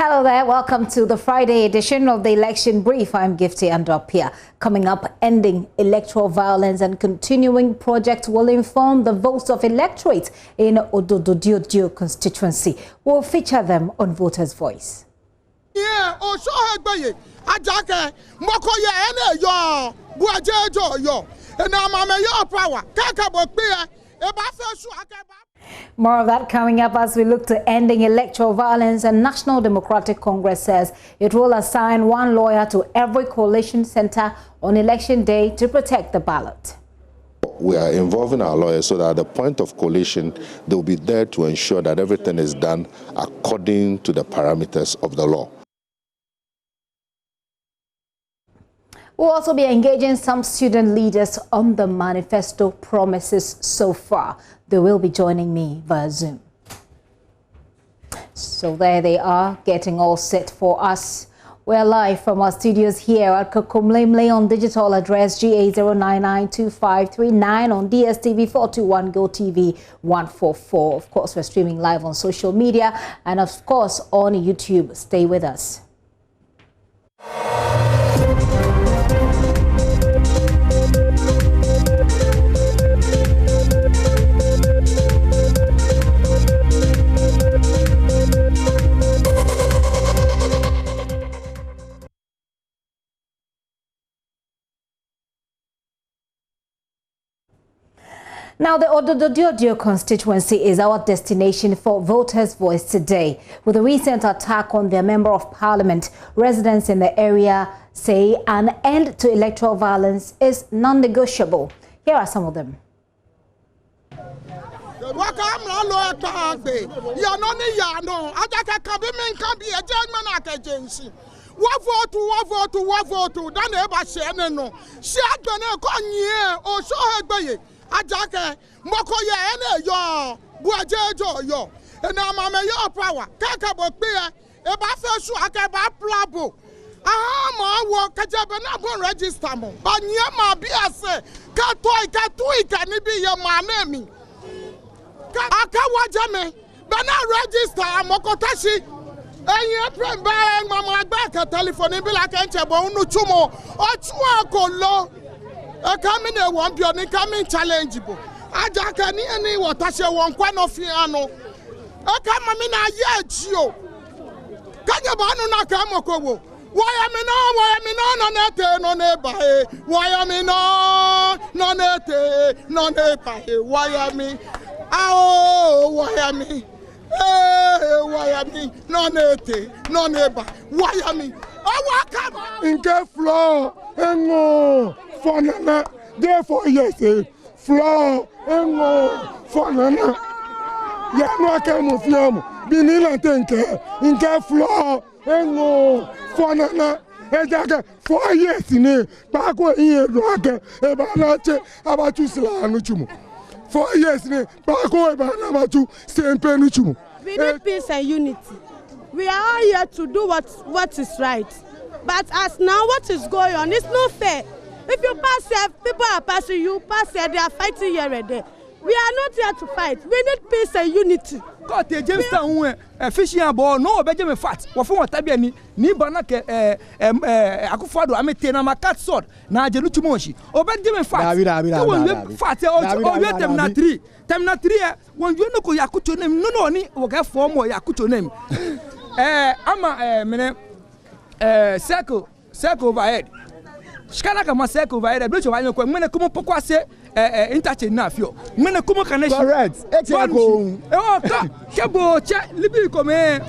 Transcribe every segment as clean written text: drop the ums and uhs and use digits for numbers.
Hello there, welcome to the Friday edition of the Election Brief. I'm Gifty Andropia. Coming up, ending electoral violence and continuing project will inform the votes of electorate in Odododio constituency. We'll feature them on Voters' Voice. Yeah, oh, so Ajake, Mokoya, and yo, Buajo, yo, and I'm your power. Kakabopia, More of that coming up as we look to ending electoral violence, and National Democratic Congress says it will assign one lawyer to every coalition center on election day to protect the ballot. We are involving our lawyers so that at the point of collation, they will be there to ensure that everything is done according to the parameters of the law. We'll also be engaging some student leaders on the manifesto promises so far. They will be joining me via Zoom. So there they are, getting all set for us. We're live from our studios here at Kokomlemle on digital address GA0992539 on DSTV 421 GoTV 144. Of course, we're streaming live on social media and of course on YouTube. Stay with us. Now, the Odododio constituency is our destination for Voters' Voice today. With a recent attack on their member of parliament, residents in the area say an end to electoral violence is non-negotiable. Here are some of them. Ajake, Mokoya, and yo, Buajo, yo, and I'm your power. Kakabopia, a buffer Suaka Plabo. Ah, work Kajabana register mo. But Yama Biase, Katoi, can it be your manemi? Akawajame, Bana register, Mokotashi, and your friend by Mamma back a telephone, be like Enchabo, Nuchumo, or Chuako low. A coming a one pion coming challengeable. Ajaka ni any what I say one quanofiano. A camamina yet you. Kanyabano Nakamokobo. Why am I no neba? Why am I no nete, no nepa? Why am I? Oh, why am I? Why am I? No nete, no neba. Why am I? Oh, what in the floor and Fanana, therefore, yes, floor and Fanana. Yama came of Yam, Binila Tenke, in the floor and Fanana, and 4 years in a Paco here, Rocket, Ebanache, Abatusla, Nuchumo. 4 years in a Paco, Ebanabatu, Saint Penuchumo. We need peace and unity. We are all here to do what is right. But as now, what is going on? It's not fair. If you pass here, people are passing you, pass here, they are fighting here and there. We are not here to fight. We need peace and unity. God, James Town, fishing ball, no, Benjamin Fat, or from what Tabiani, Nibanaka, Akufado, Ametena, my cat sword, Najaluchumoshi, or Benjamin Fat, Fat, or Temna 3, when you know Yakucho name, no, or get form or Yakucho name. I'm a circle overhead. Shikana kama seko vaida blecho wanyo kwa mwene kumo pokwa se interchange na fio mwene kumo connection correct echeko ka kebo che libi kome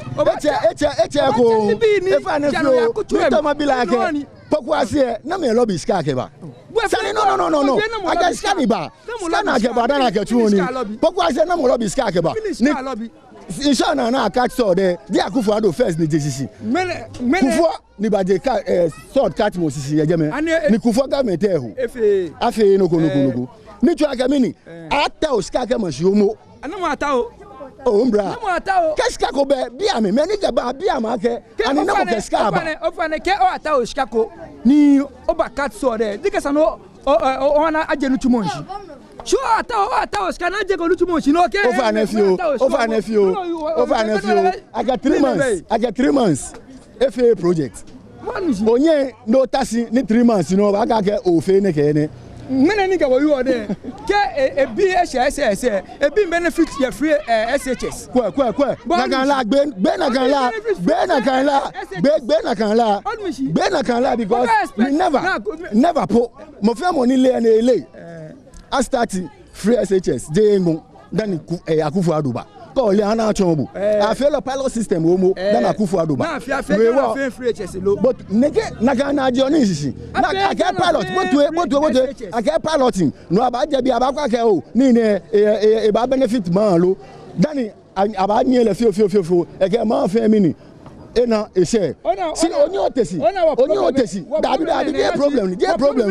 echeko efa ne fio mitama bila ke pokwa se na me lobby ska ke ba sani no aga ska ni ba ska na ke ba na ke tuoni pokwa se na mo lobby ska ke ba ni Ishana na catch sword there. They are Kufuado first ni JCC. Kufu ni ba je sword catch mo sisi ya jeme. Ni Kufu government ehu. Afe no kono. Ni tu aka mini. Ata o ska ka mashomo. Anamu ata o. O mbra. Anamu ata o. Keska ko be bia me ni ga ba bia ma ke. Ani na mo keska ba. Ofane ke o ata o ska ko. Ni oba catch sword there. Dikasa no o na ajenu tumonji. Sure, I was can I take a little more? Okay. Over a nephew. I got 3 months. FA project. Onye no tasi ni 3 months, you know, I got get ofe ne kene. Many nigga were you there? Get a BSS, a B benefit your free SHS. Naganla, Benakanla, because we never put Mofia money lay. I started free SHS, Jengo, then Akufu Aduba. Call Liana Chombu. I feel a pilot system, then Akufu Aduba. But Nagana Johnny, I can't pilot. What I can't piloting. No, about Jabi Abaka, Nine, a benefit Marlo, Danny, about near a few, a get more family. Ena ese si oni otesi problem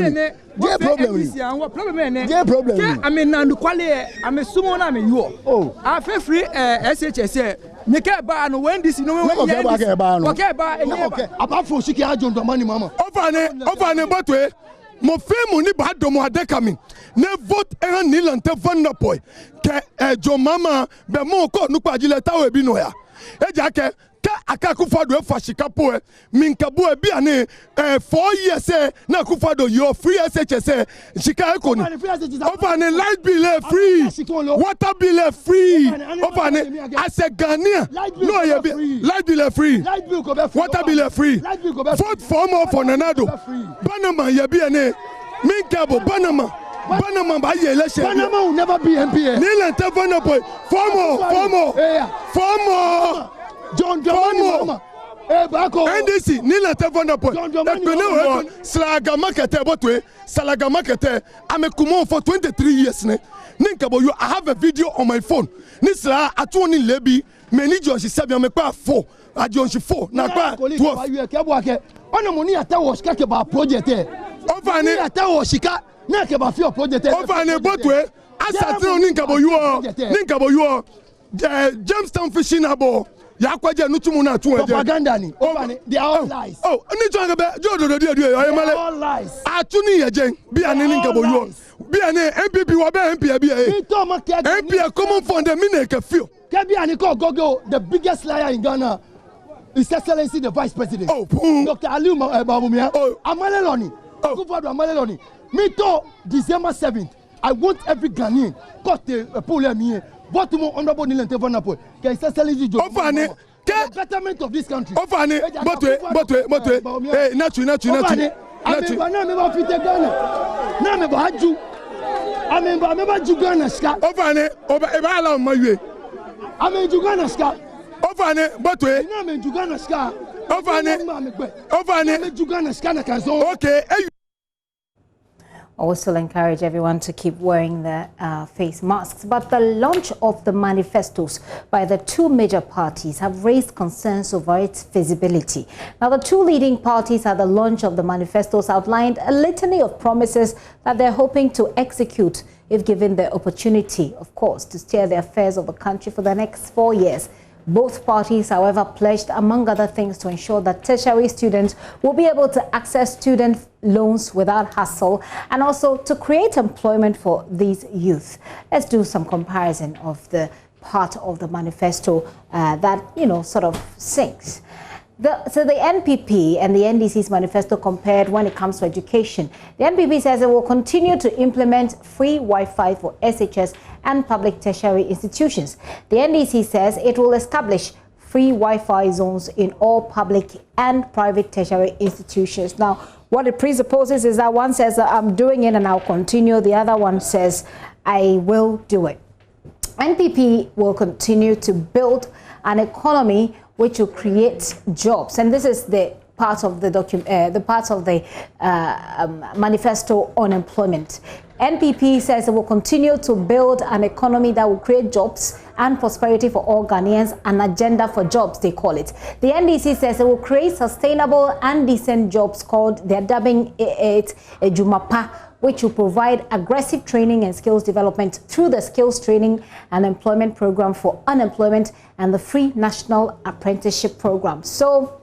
I mean na kwale am sumo na me yo I feel free SHS me ke ba no when this no okay ba apart from siki ajon do money mama over ne botwe mo femu ni ba do mo adeka mi ne vote e ni lante vanna boy ke jo mama be mo ko nu pa jile tawo bi no ya e ja ke Akakufado Fashikapo, Minkabu Biane, 4 years na Kufado, your free SHS, Chicago, open a light bill free, water bill free, open as a Ghanaian, no, light bill free, water bill free, vote for more for Nanado, Banama Yabiane, Minkabo, Banama by election. Banama will never be MP. Nilan Tavana, four more. John Mama. NDC Nila Tavana point. Slaga market botwe, Salaga market. I'm a Kumon for 23 years. Ninkabo, I have a video on my phone. Nisla atuni lebi, many Josh is 7 4. I Josh 4. Now 12. On the money at was Kakaba project. Over ne at Shika, Nakaba for project. Over ne botwe, as I tell Ninkabo, you are Jamestown fishing abo. Yakwaje nutumu na tuwe propaganda ni they are all lies. Ni tuanga be jodo all lies. Atuni yejen bi anini nkabo yo bi ane MPP wa be MP bi e MP common fund me na ke feel ke bi ani ko gogo the biggest liar in Ghana His Excellency the Vice President Dr. Aliu Babumia Amaleloni Akufo-Addo Amaleloni me to December 7th I want every Ghanaian got the pull me what more honorable Nilan Tevanapo can Excellency Joe the betterment of this country but hey natu na me ba haju amemba me ba jugana ska ovane eba ala mawe ame jugana ska ovane but na me jugana ska ovane me jugana ska na kanzo okay. I will still encourage everyone to keep wearing their face masks. But the launch of the manifestos by the two major parties have raised concerns over its feasibility. Now, the two leading parties at the launch of the manifestos outlined a litany of promises that they're hoping to execute if given the opportunity, of course, to steer the affairs of the country for the next 4 years. Both parties, however, pledged, among other things, to ensure that tertiary students will be able to access student loans without hassle and also to create employment for these youth. Let's do some comparison of the part of the manifesto that, sort of sinks. So the NPP and the NDC's manifesto compared when it comes to education. The NPP says it will continue to implement free Wi-Fi for SHS and public tertiary institutions. The NDC says it will establish free Wi-Fi zones in all public and private tertiary institutions. Now, what it presupposes is that one says I'm doing it and I'll continue. The other one says I will do it. NPP will continue to build an economy which will create jobs, and this is the part of the manifesto on employment. NPP says it will continue to build an economy that will create jobs and prosperity for all Ghanaians, an agenda for jobs, they call it. The NDC says it will create sustainable and decent jobs called, they're dubbing it a Jumapa, which will provide aggressive training and skills development through the Skills Training and Employment Program for Unemployment and the Free National Apprenticeship Program. So,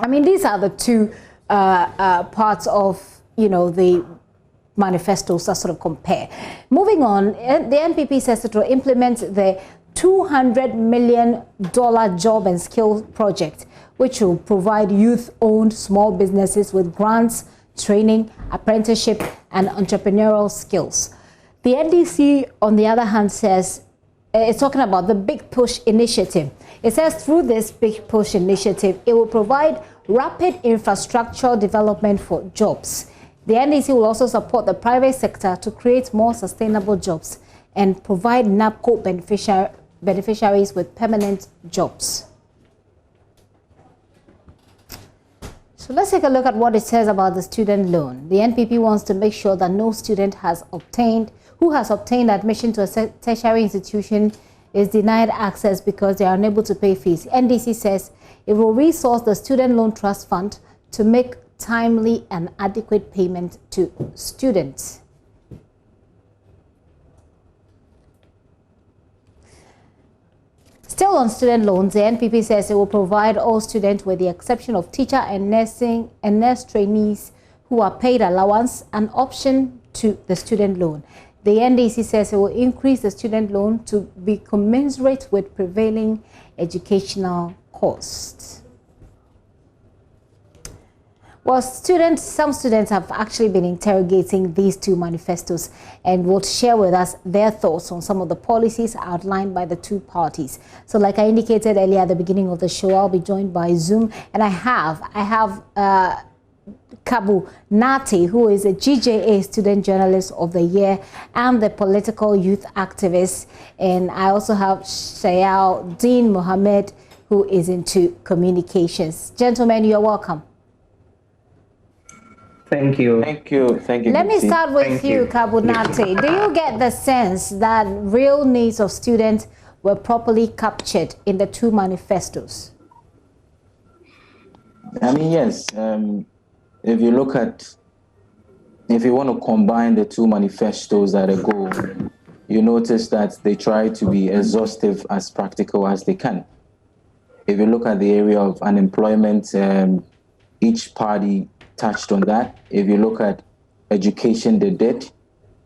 I mean, these are the two parts of, the manifestos that sort of compare. Moving on, the NPP says it will implement the $200 million job and skill project, which will provide youth-owned small businesses with grants, training, apprenticeship, and entrepreneurial skills. The NDC, on the other hand, says it's talking about the Big Push initiative. It says through this Big Push initiative, it will provide rapid infrastructural development for jobs. The NDC will also support the private sector to create more sustainable jobs and provide NAPCO beneficiaries with permanent jobs. So let's take a look at what it says about the student loan. The NPP wants to make sure that no student who has obtained admission to a tertiary institution is denied access because they are unable to pay fees. NDC says it will resource the Student Loan Trust Fund to make timely and adequate payment to students. Still on student loans, the NPP says it will provide all students, with the exception of teacher and nursing and nurse trainees who are paid allowance, an option to the student loan. The NDC says it will increase the student loan to be commensurate with prevailing educational costs. Well, some students have actually been interrogating these two manifestos and will share with us their thoughts on some of the policies outlined by the two parties. So like I indicated earlier at the beginning of the show, I'll be joined by Zoom, and I have Kabu Nati, who is a GJA Student Journalist of the Year and the political youth activist. And I also have Shayal Dean Mohammed, who is into communications. Gentlemen, you're welcome. Thank you. Thank you. Thank you. Let me start with you, Kabu Nati. Do you get the sense that real needs of students were properly captured in the two manifestos? I mean, yes. If you want to combine the two manifestos at a go, you notice that they try to be exhaustive as practical as they can. If you look at the area of unemployment, each party touched on that. If you look at education, they did.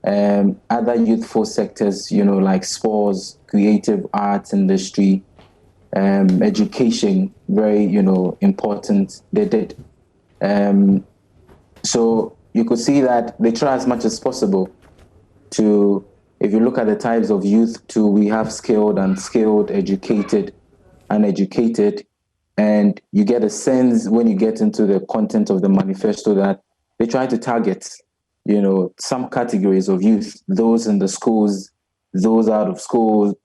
Other youthful sectors, like sports, creative arts industry, education, very, important, they did. So you could see that they try as much as possible to, if you look at the types of youth too, we have skilled, unskilled, educated, uneducated, and you get a sense when you get into the content of the manifesto that they try to target, some categories of youth, those in the schools, those out of school,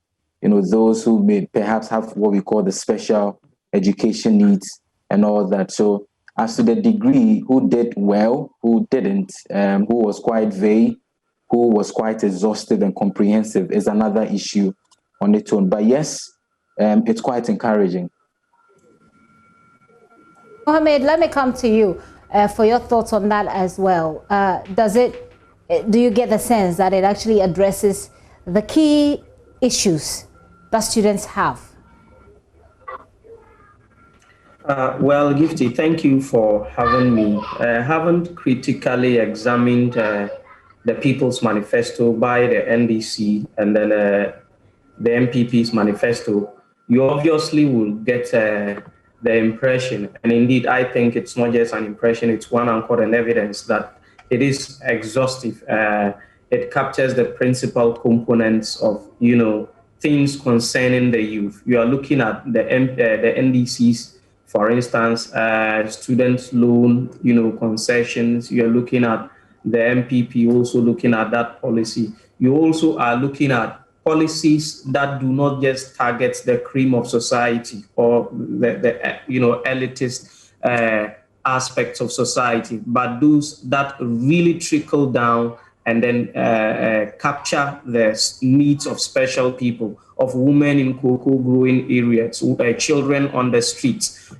those who may perhaps have what we call the special education needs and all that. So as to the degree, who did well, who didn't, who was quite vague, who was quite exhaustive and comprehensive is another issue on its own. But yes, it's quite encouraging. Mohammed, let me come to you for your thoughts on that as well. Do you get the sense that it actually addresses the key issues that students have? Well, Gifty, thank you for having me. I haven't critically examined the People's Manifesto by the NDC and then the MPP's manifesto. You obviously will get the impression, and indeed I think it's not just an impression, it's one anchored in evidence that it is exhaustive. It captures the principal components of, things concerning the youth. You are looking at the NDC's, for instance, student loan, concessions. You are looking at the MPP also looking at that policy. You also are looking at policies that do not just target the cream of society or the elitist aspects of society, but those that really trickle down and then capture the needs of special people, of women in cocoa growing areas, children on the streets,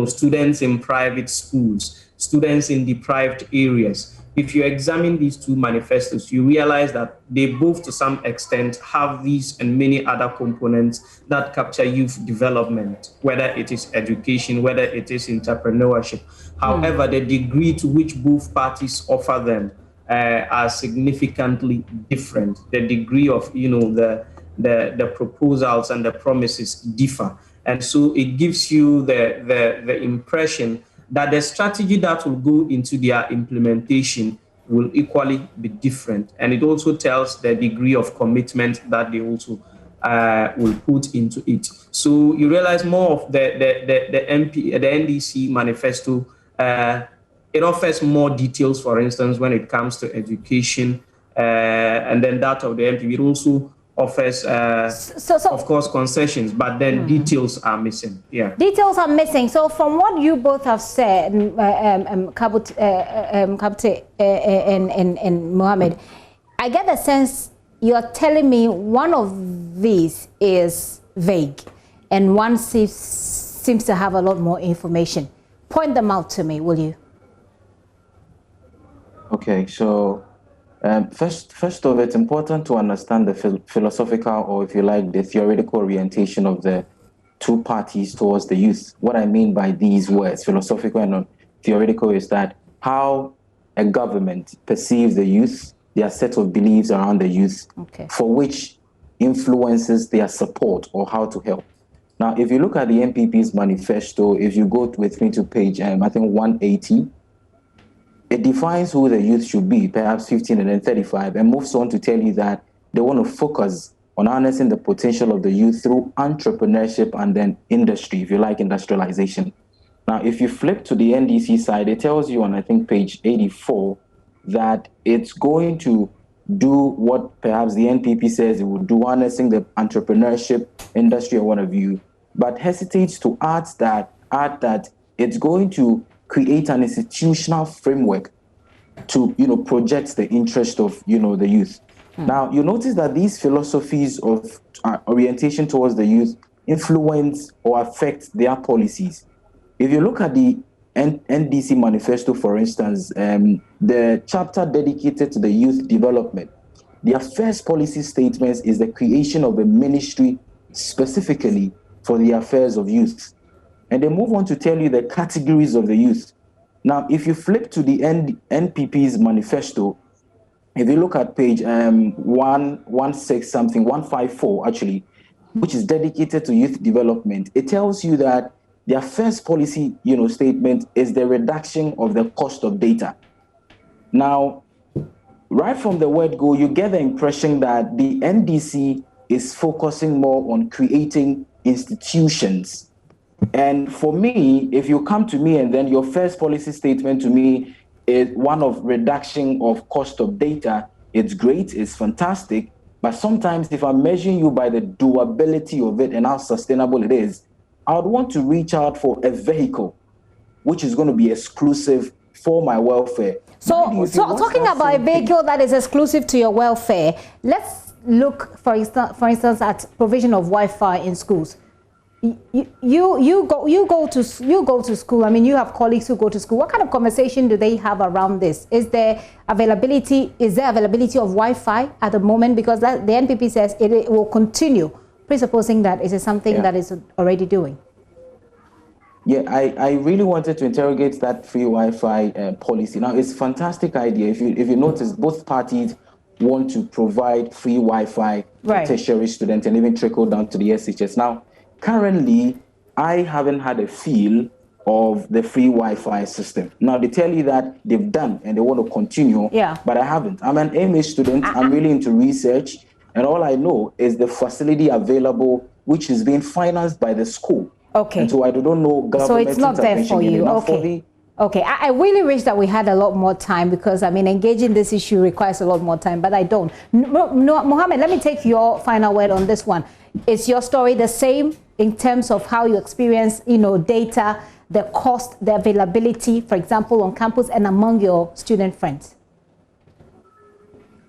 students in private schools, students in deprived areas. If you examine these two manifestos, you realize that they both, to some extent, have these and many other components that capture youth development, whether it is education, whether it is entrepreneurship. However, the degree to which both parties offer them are significantly different. The degree of, the proposals and the promises differ. And so it gives you the impression that the strategy that will go into their implementation will equally be different. And it also tells the degree of commitment that they also will put into it. So you realize more of the NDC manifesto, it offers more details, for instance, when it comes to education, and then that of the MPP, it also offers, of course, concessions, but then details are missing. Yeah, details are missing. So from what you both have said, Kabute and Mohammed, I get the sense you're telling me one of these is vague, and one seems to have a lot more information. Point them out to me, will you? Okay, so first of all, it's important to understand the philosophical, or if you like, the theoretical orientation of the two parties towards the youth. What I mean by these words, philosophical and theoretical, is that how a government perceives the youth, their set of beliefs around the youth, for which influences their support or how to help. Now, if you look at the NPP's manifesto, if you go with me to page, I think 180, it defines who the youth should be, perhaps 15 and then 35, and moves on to tell you that they want to focus on harnessing the potential of the youth through entrepreneurship and then industry, if you like, industrialization. Now, if you flip to the NDC side, it tells you on, I think, page 84, that it's going to do what perhaps the NPP says it would do, harnessing the entrepreneurship industry or what have you, but hesitates to add that it's going to create an institutional framework to, project the interest of, the youth. Now, you notice that these philosophies of orientation towards the youth influence or affect their policies. If you look at the NDC manifesto, for instance, the chapter dedicated to the youth development, their first policy statement is the creation of a ministry specifically for the affairs of youth. And they move on to tell you the categories of the youth. Now, if you flip to the NPP's manifesto, if you look at page 154, actually, which is dedicated to youth development, it tells you that their first policy, statement is the reduction of the cost of data. Now, right from the word go, you get the impression that the NDC is focusing more on creating institutions. And for me, if you come to me and then your first policy statement to me is one of reduction of cost of data, it's great, it's fantastic. But sometimes if I'm measuring you by the doability of it and how sustainable it is, I would want to reach out for a vehicle which is going to be exclusive for my welfare. So talking about a vehicle that is exclusive to your welfare, let's look, for instance, at provision of Wi-Fi in schools. You go to school. I mean, you have colleagues who go to school. What kind of conversation do they have around this? Is there availability of Wi-Fi at the moment? Because the NPP says it will continue, presupposing that it is something that is already doing. Yeah, I really wanted to interrogate that free Wi-Fi policy. Now, it's a fantastic idea. If you notice, both parties want to provide free Wi-Fi to tertiary students and even trickle down to the SHS. Now, currently, I haven't had a feel of the free Wi-Fi system. Now, they tell you that they've done and they want to continue, but I haven't. I'm an MA student. I'm really into research, and all I know is the facility available, which is being financed by the school. Okay. And so I don't know government. So it's not there for you. Okay. Okay. I really wish that we had a lot more time, because I mean, engaging this issue requires a lot more time, but I don't. Mohammed, let me take your final word on this one. Is your story the same in terms of how you experience, data, the cost, the availability, for example, on campus and among your student friends?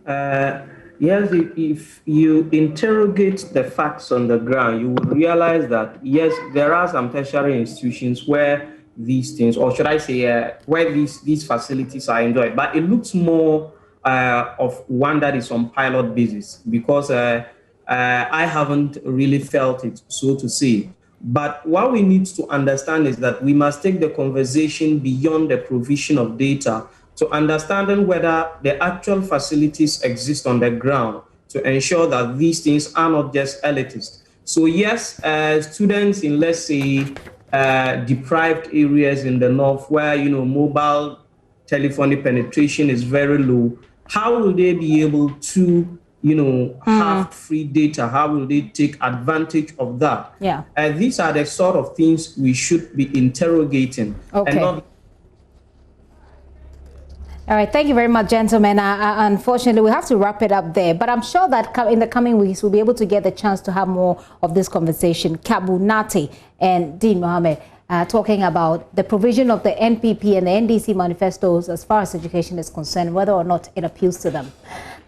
Yes, if you interrogate the facts on the ground, you will realize that, yes, there are some tertiary institutions where these things, or should I say, where these facilities are enjoyed. But it looks more of one that is on pilot basis, because I haven't really felt it, so to say. But what we need to understand is that we must take the conversation beyond the provision of data So understanding whether the actual facilities exist on the ground to ensure that these things are not just elitist. So yes, students in, let's say, deprived areas in the north where, mobile telephony penetration is very low, how will they be able to, have free data? How will they take advantage of that? Yeah. These are the sort of things we should be interrogating. Okay. And not. All right, thank you very much, gentlemen. Unfortunately, we have to wrap it up there, but I'm sure that in the coming weeks, we'll be able to get the chance to have more of this conversation. Kabu Nati and Dean Mohammed talking about the provision of the NPP and the NDC manifestos as far as education is concerned, whether or not it appeals to them.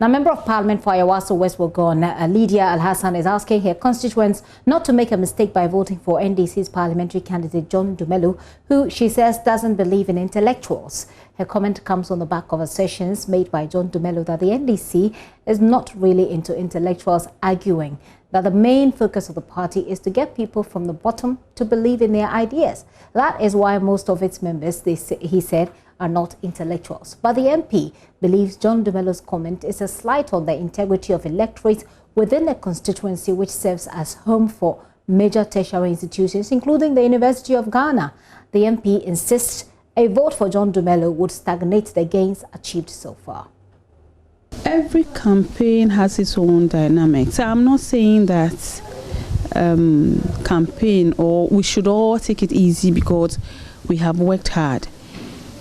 Now, Member of Parliament for Ayawaso West Wuogon, Lydia Al-Hassan, is asking her constituents not to make a mistake by voting for NDC's parliamentary candidate John Dumelu, who she says doesn't believe in intellectuals. Her comment comes on the back of assertions made by John Dumelu that the NDC is not really into intellectuals, arguing that the main focus of the party is to get people from the bottom to believe in their ideas. That is why most of its members, he said, are not intellectuals. But the MP believes John Dumelu's comment is a slight on the integrity of electorates within a constituency which serves as home for major tertiary institutions, including the University of Ghana. The MP insists a vote for John Dumelu would stagnate the gains achieved so far. Every campaign has its own dynamics. I'm not saying that campaign or we should all take it easy because we have worked hard.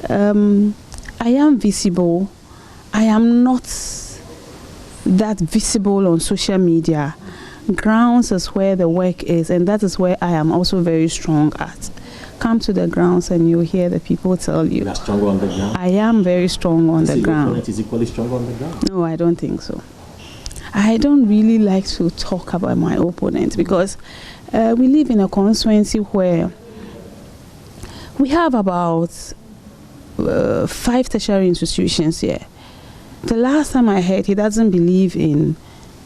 I am visible. I am not that visible on social media. Grounds is where the work is, and that is where I am also very strong at. Come to the grounds and you'll hear the people tell you. You are stronger on the ground? I am very strong on the ground. Is equally strong on the ground? No, I don't think so. I don't really like to talk about my opponent because we live in a constituency where we have about 5 tertiary institutions here. The last time I heard, he doesn't believe in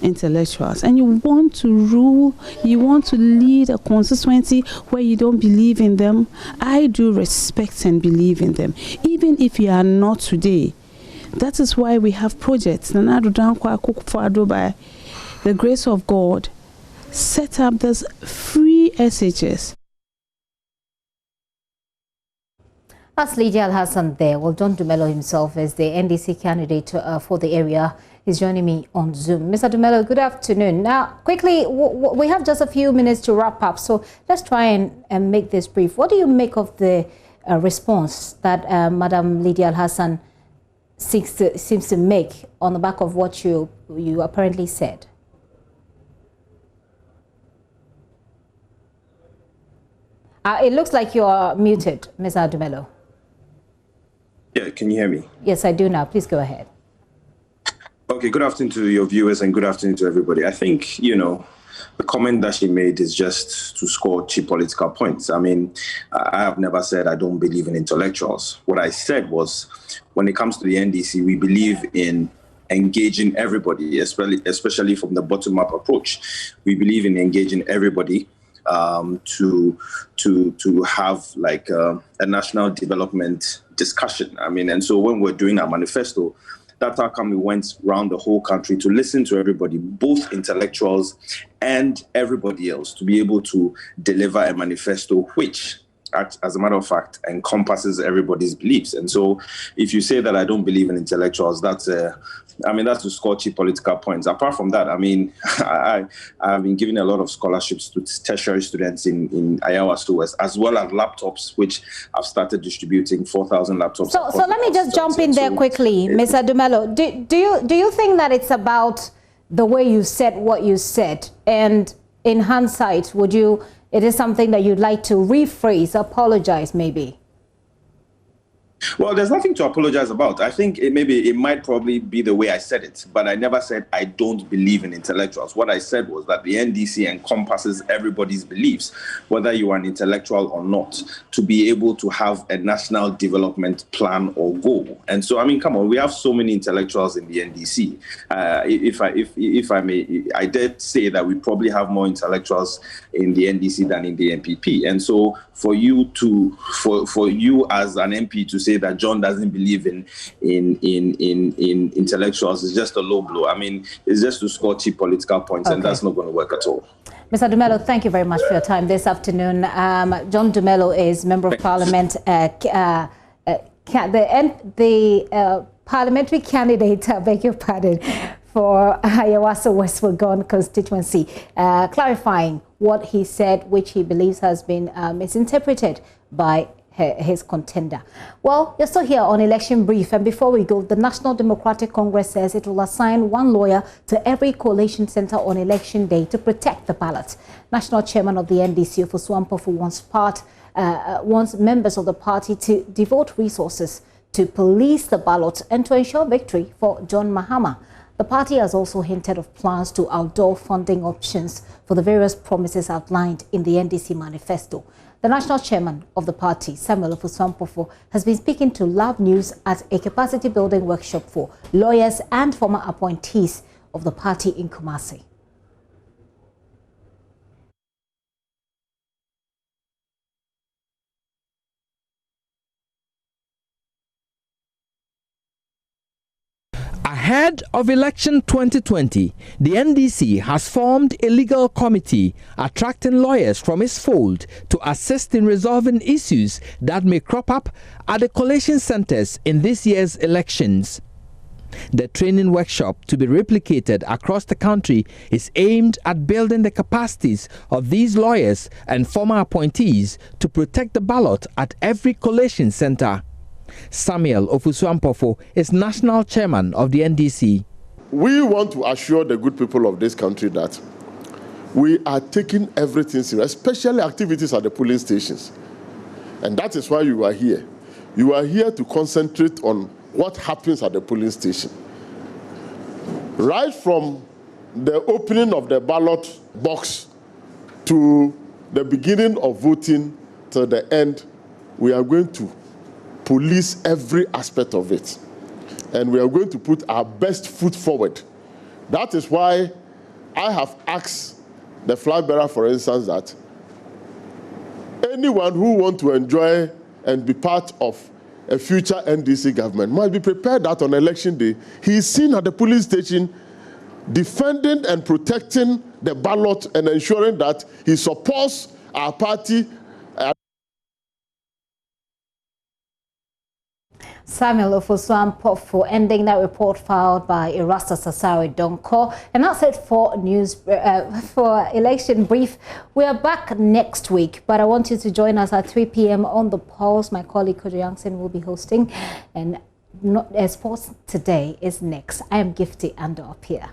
intellectuals, and you want to rule, you want to lead a constituency where you don't believe in them. I do respect and believe in them, even if you are not today. That is why we have projects. By the grace of God, set up this free SHS. That's Lydia Al-Hassan there. Well, John Dumelu himself is the NDC candidate for the area. He's joining me on Zoom. Mr. Dumelu, good afternoon. Now, quickly, we have just a few minutes to wrap up, so let's try and make this brief. What do you make of the response that Madam Lydia Al-Hassan seems to make on the back of what you apparently said? It looks like you are muted, Mr. Dumelu. Yeah, can you hear me? Yes, I do now. Please go ahead. Okay, good afternoon to your viewers and good afternoon to everybody. I think, the comment that she made is just to score cheap political points. I mean, I have never said I don't believe in intellectuals. What I said was, when it comes to the NDC, we believe in engaging everybody, especially from the bottom-up approach. We believe in engaging everybody to have like a national development discussion. I mean, and so when we're doing our manifesto, that's how come we went around the whole country to listen to everybody, both intellectuals and everybody else, to be able to deliver a manifesto which, as a matter of fact, encompasses everybody's beliefs. And so if you say that I don't believe in intellectuals, that's to score cheap political points. Apart from that, I mean, I've been giving a lot of scholarships to tertiary students in Ayawaso West, as well as laptops, which I've started distributing 4,000 laptops. So let me just jump in there quickly, Mr. Dumelu. Do you think that it's about the way you said what you said? And in hindsight, it is something that you'd like to rephrase, apologize maybe? Well, there's nothing to apologize about. I think it might probably be the way I said it, but I never said I don't believe in intellectuals. What I said was that the NDC encompasses everybody's beliefs, whether you are an intellectual or not, to be able to have a national development plan or goal. And so, I mean, come on, we have so many intellectuals in the NDC. If I may, I did say that we probably have more intellectuals in the NDC than in the NPP. And so, for you as an MP to say that John doesn't believe in intellectuals is just a low blow. I mean, it's just to score cheap political points, and that's not going to work at all. Mr. Dumelo, thank you very much for your time this afternoon. John Dumelo is Member of Parliament, the parliamentary candidate, I beg your pardon, for Ayawaso West Wuogon constituency, clarifying what he said, which he believes has been misinterpreted by his contender. Well, you're still here on Election Brief, and before we go, the National Democratic Congress says it will assign one lawyer to every coalition center on election day to protect the ballot. National Chairman of the NDC, Ofosu Ampofo, wants members of the party to devote resources to police the ballot and to ensure victory for John Mahama. The party has also hinted of plans to outdoor funding options for the various promises outlined in the NDC manifesto. The national chairman of the party, Samuel Ofosu Ampofo, has been speaking to Love News at a capacity building workshop for lawyers and former appointees of the party in Kumasi. Ahead of election 2020, the NDC has formed a legal committee attracting lawyers from its fold to assist in resolving issues that may crop up at the collation centers in this year's elections. The training workshop, to be replicated across the country, is aimed at building the capacities of these lawyers and former appointees to protect the ballot at every collation center. Samuel Ofosu Ampofo is national chairman of the NDC. We want to assure the good people of this country that we are taking everything serious, especially activities at the polling stations. And that is why you are here. You are here to concentrate on what happens at the polling station. Right from the opening of the ballot box to the beginning of voting to the end, we are going to police every aspect of it. And we are going to put our best foot forward. That is why I have asked the flag bearer, for instance, that anyone who wants to enjoy and be part of a future NDC government must be prepared that on election day, he is seen at the polling station defending and protecting the ballot and ensuring that he supports our party. Samuel Ofosu Ampofo ending that report filed by Erastus Asare Donko. And that's it for news for Election Brief. We are back next week, but I want you to join us at 3 p.m. on The Pulse. My colleague Kojo Youngson will be hosting, and Sports Today is next. I am Gifty Ando up here.